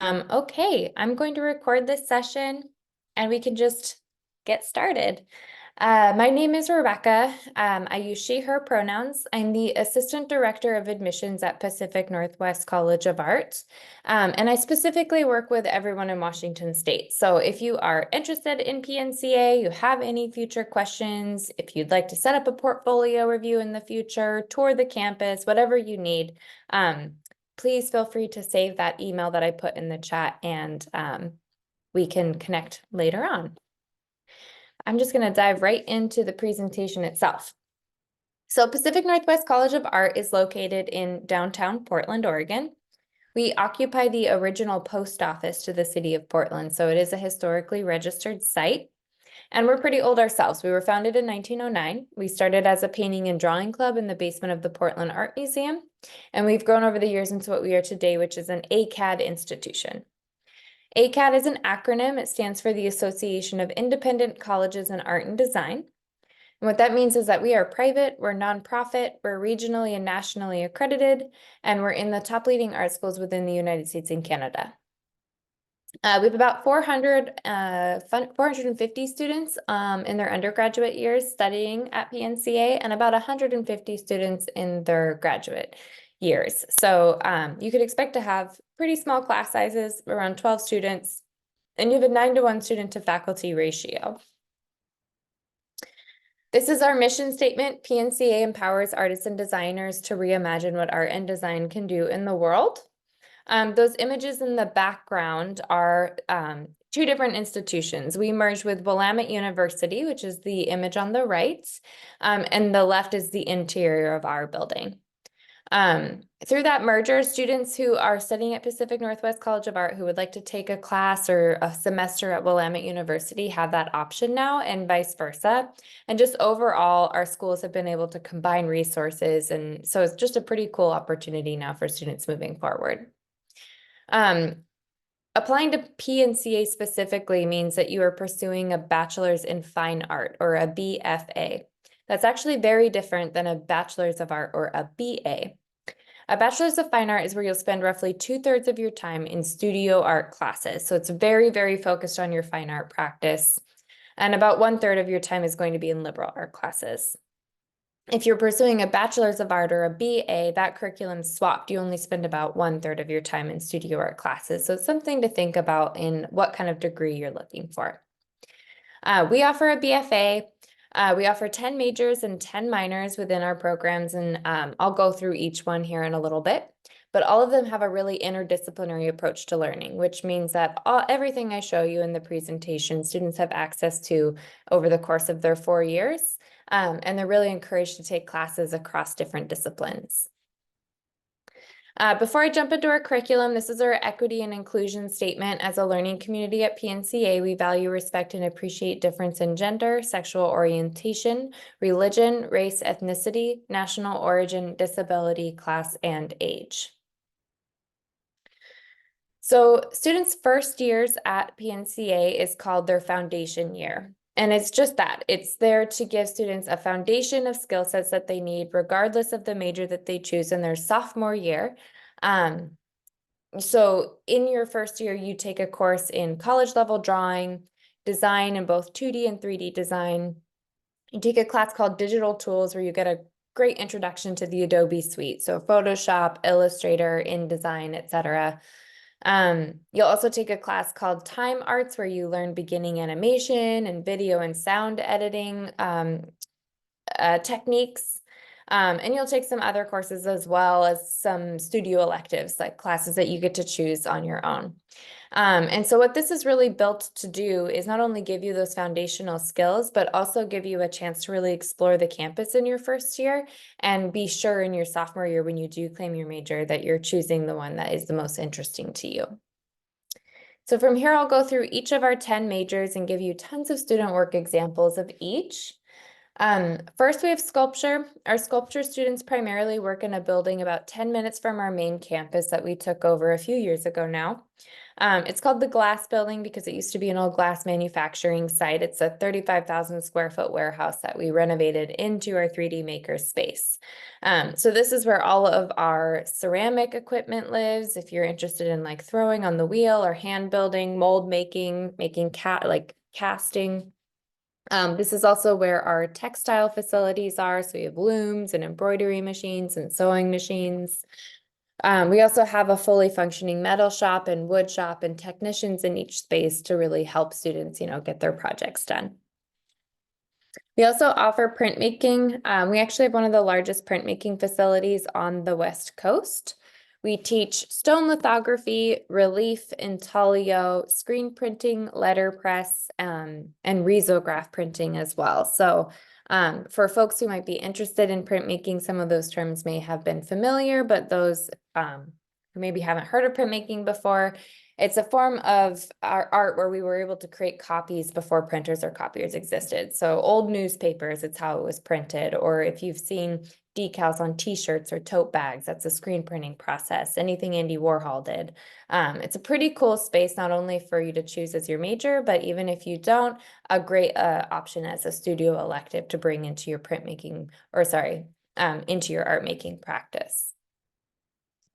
Okay, I'm going to record this session and we can just get started. My name is Rebecca. I use she, her pronouns. I'm the Assistant Director of Admissions at Pacific Northwest College of Art. And I specifically work with everyone in Washington State. So if you are interested in PNCA, you have any future questions, if you'd like to set up a portfolio review in the future, tour the campus, whatever you need, please feel free to save that email that I put in the chat and we can connect later on. I'm just going to dive right into the presentation itself. So Pacific Northwest College of Art is located in downtown Portland, Oregon. We occupy the original post office to the city of Portland, so it is a historically registered site. And we're pretty old ourselves. We were founded in 1909. We started as a painting and drawing club in the basement of the Portland Art Museum. And we've grown over the years into what we are today, which is an ACAD institution. ACAD is an acronym. It stands for the Association of Independent Colleges in Art and Design. And what that means is that we are private, we're nonprofit, we're regionally and nationally accredited, and we're in the top leading art schools within the United States and Canada. We have about 450 students in their undergraduate years studying at PNCA and about 150 students in their graduate years. So you could expect to have pretty small class sizes, around 12 students, and you have a 9-to-1 student to faculty ratio. This is our mission statement. PNCA empowers artists and designers to reimagine what art and design can do in the world. Those images in the background are two different institutions. We merged with Willamette University, which is the image on the right, and the left is the interior of our building. Through that merger, students who are studying at Pacific Northwest College of Art who would like to take a class or a semester at Willamette University have that option now, and vice versa. And just overall, our schools have been able to combine resources, and so it's just a pretty cool opportunity now for students moving forward. Applying to PNCA specifically means that you are pursuing a bachelor's in fine art or a BFA. That's actually very different than a bachelor's of art or a BA. A bachelor's of fine art is where you'll spend roughly 2/3 of your time in studio art classes. So it's very, very focused on your fine art practice. And about 1/3 of your time is going to be in liberal art classes. If you're pursuing a bachelor's of art or a BA, that curriculum's swapped. You only spend about 1/3 of your time in studio art classes. So it's something to think about in what kind of degree you're looking for. We offer a BFA. We offer 10 majors and 10 minors within our programs, and I'll go through each one here in a little bit. But all of them have a really interdisciplinary approach to learning, which means that everything I show you in the presentation, students have access to over the course of their 4 years. And they're really encouraged to take classes across different disciplines. Before I jump into our curriculum, this is our equity and inclusion statement. As a learning community at PNCA, we value, respect, and appreciate difference in gender, sexual orientation, religion, race, ethnicity, national origin, disability, class, and age. So students' first years at PNCA is called their foundation year. And it's just that. It's there to give students a foundation of skill sets that they need, regardless of the major that they choose in their sophomore year. So in your first year, you take a course in college level drawing, design in both 2D and 3D design. You take a class called Digital Tools, where you get a great introduction to the Adobe suite. So Photoshop, Illustrator, InDesign, etc. You'll also take a class called Time Arts, where you learn beginning animation and video and sound editing techniques. And you'll take some other courses as well as some studio electives, like classes that you get to choose on your own. And so what this is really built to do is not only give you those foundational skills, but also give you a chance to really explore the campus in your first year and be sure in your sophomore year, when you do claim your major, that you're choosing the one that is the most interesting to you. So from here, I'll go through each of our 10 majors and give you tons of student work examples of each. First, we have sculpture. Our sculpture students primarily work in a building about 10 minutes from our main campus that we took over a few years ago now. It's called the Glass Building because it used to be an old glass manufacturing site. It's a 35,000 square foot warehouse that we renovated into our 3D maker space. So this is where all of our ceramic equipment lives. If you're interested in like throwing on the wheel or hand building, mold making, casting. This is also where our textile facilities are. So we have looms and embroidery machines and sewing machines. We also have a fully functioning metal shop and wood shop and technicians in each space to really help students, get their projects done. We also offer printmaking. We actually have one of the largest printmaking facilities on the West Coast. We teach stone lithography, relief, intaglio, screen printing, letterpress, and risograph printing as well. So for folks who might be interested in printmaking, some of those terms may have been familiar, but those who maybe haven't heard of printmaking before, it's a form of our art where we were able to create copies before printers or copiers existed. So old newspapers, it's how it was printed. Or if you've seen decals on t-shirts or tote bags, that's a screen printing process. Anything Andy Warhol did. It's a pretty cool space, not only for you to choose as your major, but even if you don't, a great option as a studio elective to bring into your printmaking, into your art making practice.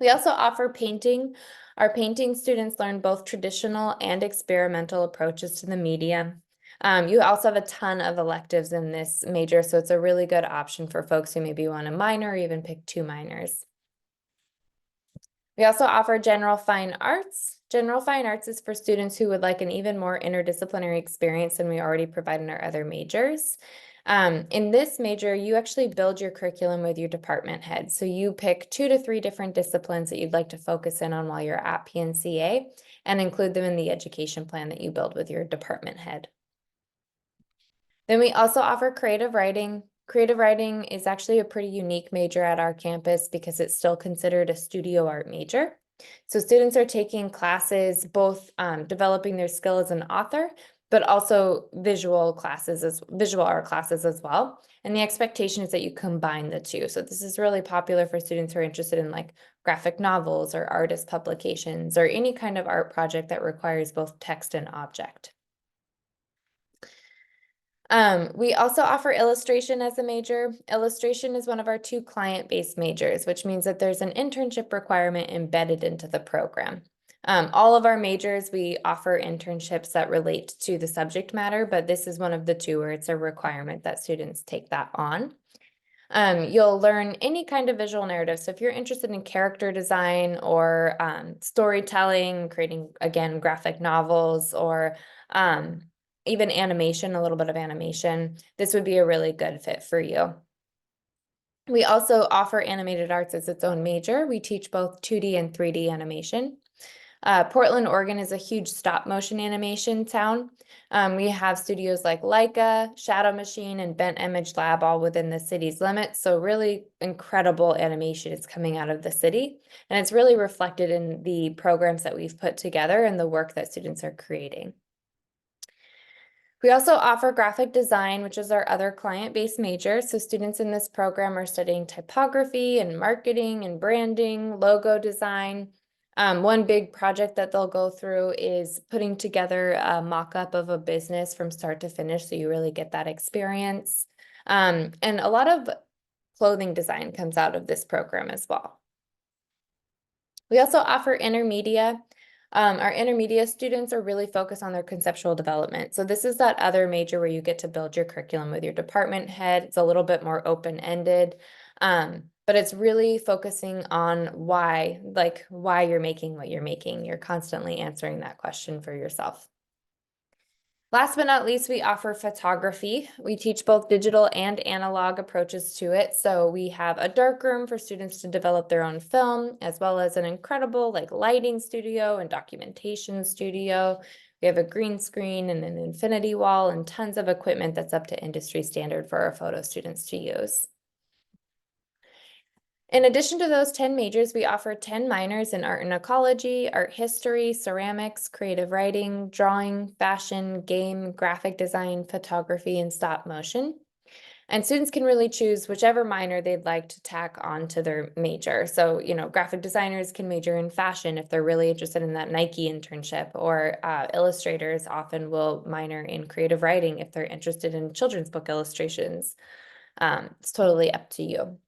We also offer painting. Our painting students learn both traditional and experimental approaches to the medium. You also have a ton of electives in this major, so it's a really good option for folks who maybe want a minor or even pick 2 minors. We also offer general fine arts. General fine arts is for students who would like an even more interdisciplinary experience than we already provide in our other majors. In this major, you actually build your curriculum with your department head. So you pick 2 to 3 different disciplines that you'd like to focus in on while you're at PNCA and include them in the education plan that you build with your department head. Then we also offer creative writing. Creative writing is actually a pretty unique major at our campus because it's still considered a studio art major. So students are taking classes, both developing their skill as an author, but also visual art classes as well. And the expectation is that you combine the two. So this is really popular for students who are interested in like graphic novels or artist publications or any kind of art project that requires both text and object. We also offer illustration as a major. Illustration is one of our 2 client-based majors, which means that there's an internship requirement embedded into the program. All of our majors, we offer internships that relate to the subject matter, but this is one of the 2 where it's a requirement that students take that on. You'll learn any kind of visual narrative. So if you're interested in character design or storytelling, creating, again, graphic novels or even animation, a little bit of animation, this would be a really good fit for you. We also offer animated arts as its own major. We teach both 2D and 3D animation. Portland, Oregon is a huge stop motion animation town. We have studios like Leica, Shadow Machine, and Bent Image Lab all within the city's limits. So really incredible animation is coming out of the city. And it's really reflected in the programs that we've put together and the work that students are creating. We also offer graphic design, which is our other client-based major. So students in this program are studying typography and marketing and branding, logo design. One big project that they'll go through is putting together a mock-up of a business from start to finish, so you really get that experience. And a lot of clothing design comes out of this program as well. We also offer intermedia. Our intermediate students are really focused on their conceptual development. So this is that other major where you get to build your curriculum with your department head. It's a little bit more open-ended, but it's really focusing on why you're making what you're making. You're constantly answering that question for yourself. Last but not least, we offer photography. We teach both digital and analog approaches to it. So we have a dark room for students to develop their own film, as well as an incredible lighting studio and documentation studio. We have a green screen and an infinity wall and tons of equipment that's up to industry standard for our photo students to use. In addition to those 10 majors, we offer 10 minors in art and ecology, art history, ceramics, creative writing, drawing, fashion, game, graphic design, photography, and stop motion. And students can really choose whichever minor they'd like to tack onto their major. So, graphic designers can major in fashion if they're really interested in that Nike internship, or illustrators often will minor in creative writing if they're interested in children's book illustrations. It's totally up to you.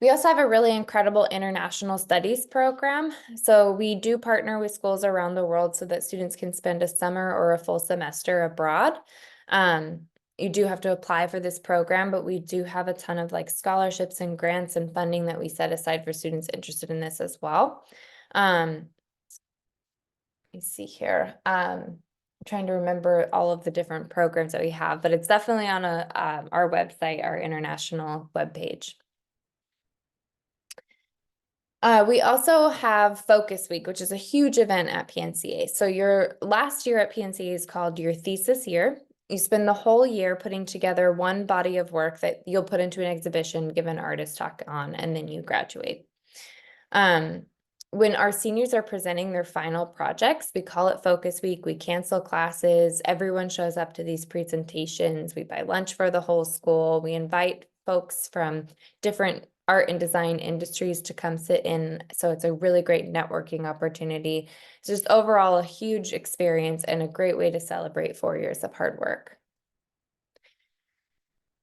We also have a really incredible international studies program. So we do partner with schools around the world so that students can spend a summer or a full semester abroad. You do have to apply for this program, but we do have a ton of scholarships and grants and funding that we set aside for students interested in this as well. Let me see here. I'm trying to remember all of the different programs that we have, but it's definitely on our website, our international webpage. We also have Focus Week, which is a huge event at PNCA. So your last year at PNCA is called your thesis year. You spend the whole year putting together one body of work that you'll put into an exhibition, give an artist talk on, and then you graduate. When our seniors are presenting their final projects, we call it Focus Week. We cancel classes. Everyone shows up to these presentations. We buy lunch for the whole school. We invite folks from different art and design industries to come sit in. So it's a really great networking opportunity. It's just overall a huge experience and a great way to celebrate 4 years of hard work.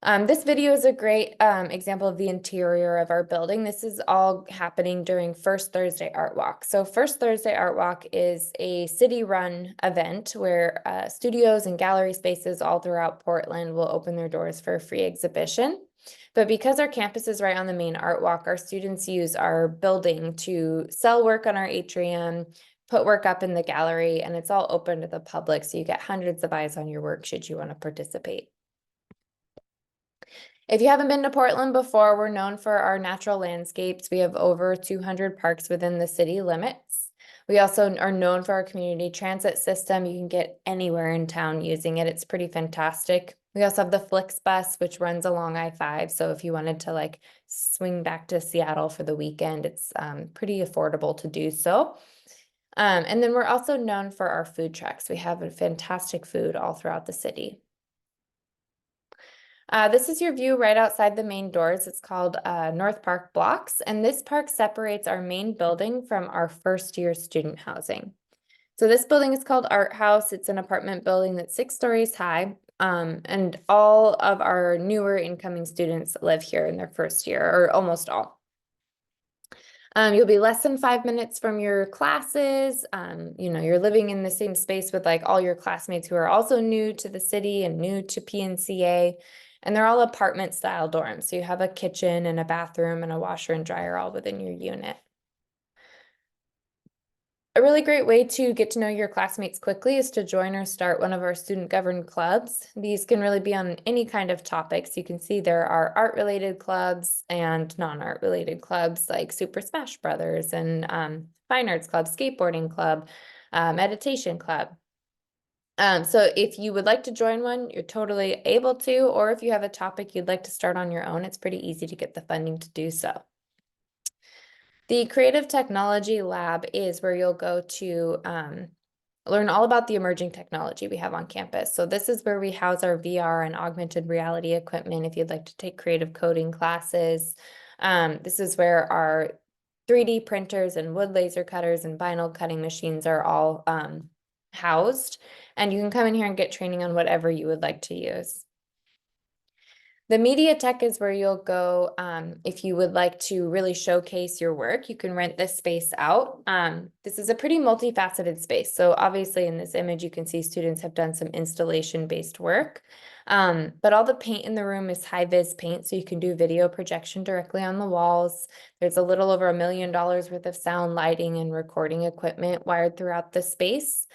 This video is a great example of the interior of our building. This is all happening during First Thursday Art Walk. So First Thursday Art Walk is a city-run event where studios and gallery spaces all throughout Portland will open their doors for a free exhibition. But because our campus is right on the main art walk, our students use our building to sell work on our atrium, put work up in the gallery, and it's all open to the public. So you get hundreds of eyes on your work should you want to participate. If you haven't been to Portland before, we're known for our natural landscapes. We have over 200 parks within the city limits. We also are known for our community transit system. You can get anywhere in town using it. It's pretty fantastic. We also have the FlixBus, which runs along I-5. So if you wanted to swing back to Seattle for the weekend, it's pretty affordable to do so. And then we're also known for our food trucks. We have a fantastic food all throughout the city. This is your view right outside the main doors. It's called North Park Blocks, and this park separates our main building from our first-year student housing. So this building is called Art House. It's an apartment building that's 6 stories high, and all of our newer incoming students live here in their first year, or almost all. You'll be less than 5 minutes from your classes. You're living in the same space with all your classmates who are also new to the city and new to PNCA. And they're all apartment style dorms. So you have a kitchen and a bathroom and a washer and dryer all within your unit. A really great way to get to know your classmates quickly is to join or start one of our student governed clubs. These can really be on any kind of topics. You can see there are art related clubs and non-art related clubs like Super Smash Brothers and Fine Arts Club, Skateboarding Club, Meditation Club. So if you would like to join one, you're totally able to, or if you have a topic you'd like to start on your own, it's pretty easy to get the funding to do so. The Creative Technology Lab is where you'll go to learn all about the emerging technology we have on campus. So this is where we house our VR and augmented reality equipment if you'd like to take creative coding classes. This is where our 3D printers and wood laser cutters and vinyl cutting machines are all housed. And you can come in here and get training on whatever you would like to use. The Media Tech is where you'll go if you would like to really showcase your work. You can rent this space out. This is a pretty multifaceted space. So obviously in this image, you can see students have done some installation-based work. But all the paint in the room is high-vis paint, so you can do video projection directly on the walls. There's a little over $1 million worth of sound, lighting, and recording equipment wired throughout the space.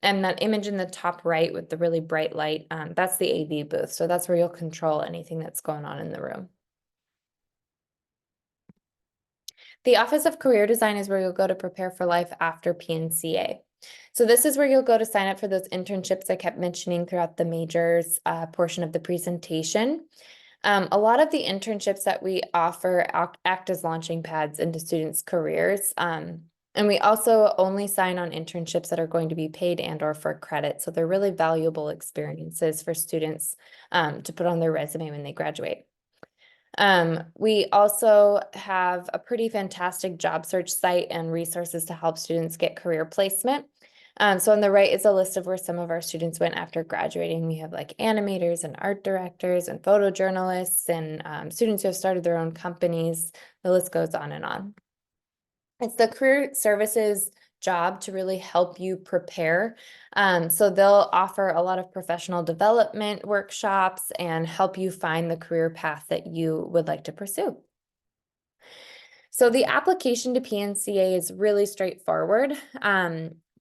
And that image in the top right with the really bright light, that's the AV booth. So that's where you'll control anything that's going on in the room. The Office of Career Design is where you'll go to prepare for life after PNCA. So this is where you'll go to sign up for those internships I kept mentioning throughout the majors portion of the presentation. A lot of the internships that we offer act as launching pads into students' careers. And we also only sign on internships that are going to be paid and or for credit. So they're really valuable experiences for students to put on their resume when they graduate. We also have a pretty fantastic job search site and resources to help students get career placement. So on the right is a list of where some of our students went after graduating. We have like animators and art directors and photojournalists and students who have started their own companies. The list goes on and on. It's the career services job to really help you prepare. So they'll offer a lot of professional development workshops and help you find the career path that you would like to pursue. So the application to PNCA is really straightforward.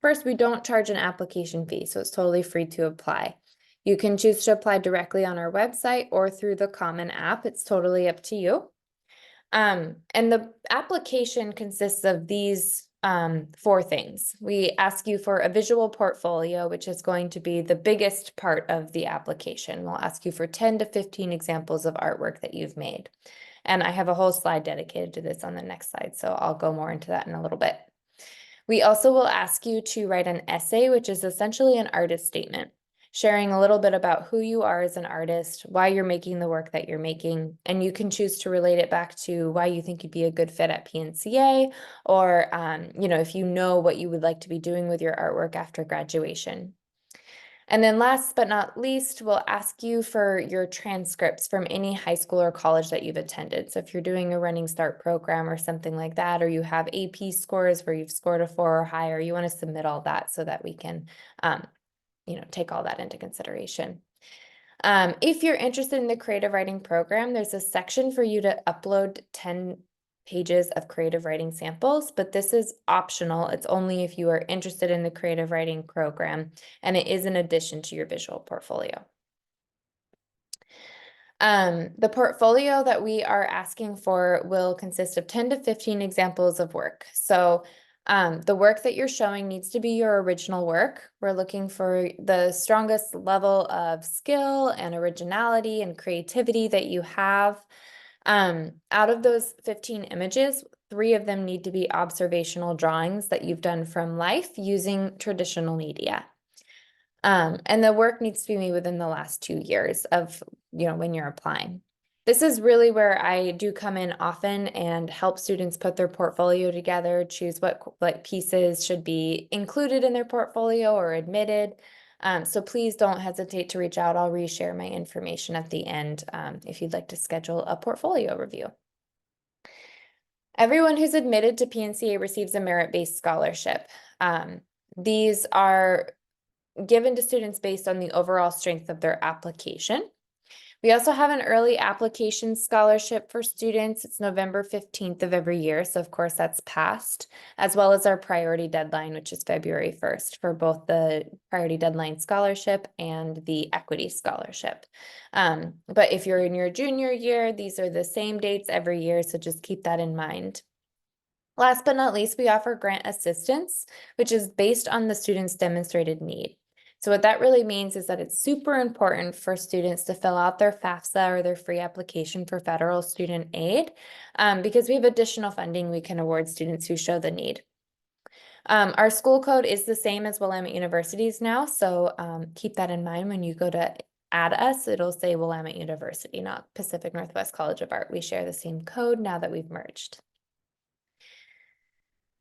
First, we don't charge an application fee, so it's totally free to apply. You can choose to apply directly on our website or through the Common App. It's totally up to you. And the application consists of these 4 things. We ask you for a visual portfolio, which is going to be the biggest part of the application. We'll ask you for 10 to 15 examples of artwork that you've made. And I have a whole slide dedicated to this on the next slide, so I'll go more into that in a little bit. We also will ask you to write an essay, which is essentially an artist statement, sharing a little bit about who you are as an artist, why you're making the work that you're making, and you can choose to relate it back to why you think you'd be a good fit at PNCA, or if you know what you would like to be doing with your artwork after graduation. And then last but not least, we'll ask you for your transcripts from any high school or college that you've attended. So if you're doing a Running Start program or something like that, or you have AP scores where you've scored a 4 or higher, you want to submit all that so that we can, take all that into consideration. If you're interested in the creative writing program, there's a section for you to upload 10 pages of creative writing samples, but this is optional. It's only if you are interested in the creative writing program, and it is in addition to your visual portfolio. The portfolio that we are asking for will consist of 10 to 15 examples of work. So the work that you're showing needs to be your original work. We're looking for the strongest level of skill and originality and creativity that you have. Out of those 15 images, 3 of them need to be observational drawings that you've done from life using traditional media. And the work needs to be made within the last 2 years of, when you're applying. This is really where I do come in often and help students put their portfolio together, choose what pieces should be included in their portfolio or admitted. So please don't hesitate to reach out. I'll reshare my information at the end if you'd like to schedule a portfolio review. Everyone who's admitted to PNCA receives a merit-based scholarship. These are given to students based on the overall strength of their application. We also have an early application scholarship for students. It's November 15th of every year, so of course that's passed, as well as our priority deadline, which is February 1st for both the priority deadline scholarship and the equity scholarship. But if you're in your junior year, these are the same dates every year, so just keep that in mind. Last but not least, we offer grant assistance, which is based on the student's demonstrated need. So what that really means is that it's super important for students to fill out their FAFSA or their free application for federal student aid because we have additional funding we can award students who show the need. Our school code is the same as Willamette University's now, so keep that in mind when you go to add us. It'll say Willamette University, not Pacific Northwest College of Art. We share the same code now that we've merged.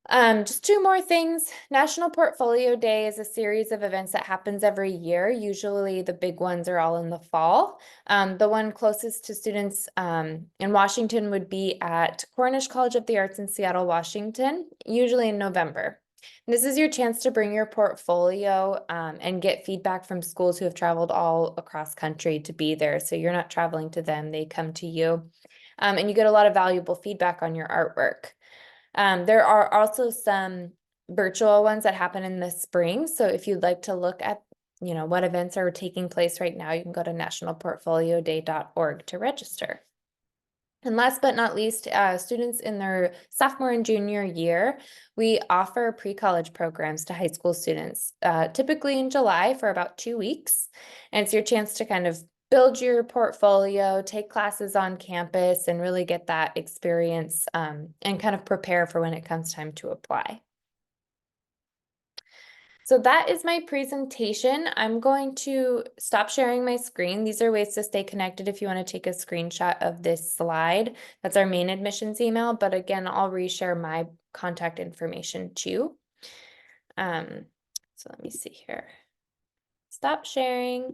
Just 2 more things. National Portfolio Day is a series of events that happens every year. Usually the big ones are all in the fall. The one closest to students in Washington would be at Cornish College of the Arts in Seattle, Washington, usually in November. And this is your chance to bring your portfolio and get feedback from schools who have traveled all across country to be there. So you're not traveling to them, they come to you. And you get a lot of valuable feedback on your artwork. There are also some virtual ones that happen in the spring. So if you'd like to look at, what events are taking place right now, you can go to nationalportfolioday.org to register. And last but not least, students in their sophomore and junior year, we offer pre-college programs to high school students, typically in July for about 2 weeks. And it's your chance to kind of build your portfolio, take classes on campus, and really get that experience and kind of prepare for when it comes time to apply. So that is my presentation. I'm going to stop sharing my screen. These are ways to stay connected if you want to take a screenshot of this slide. That's our main admissions email, but again, I'll reshare my contact information too. So let me see here. Stop sharing.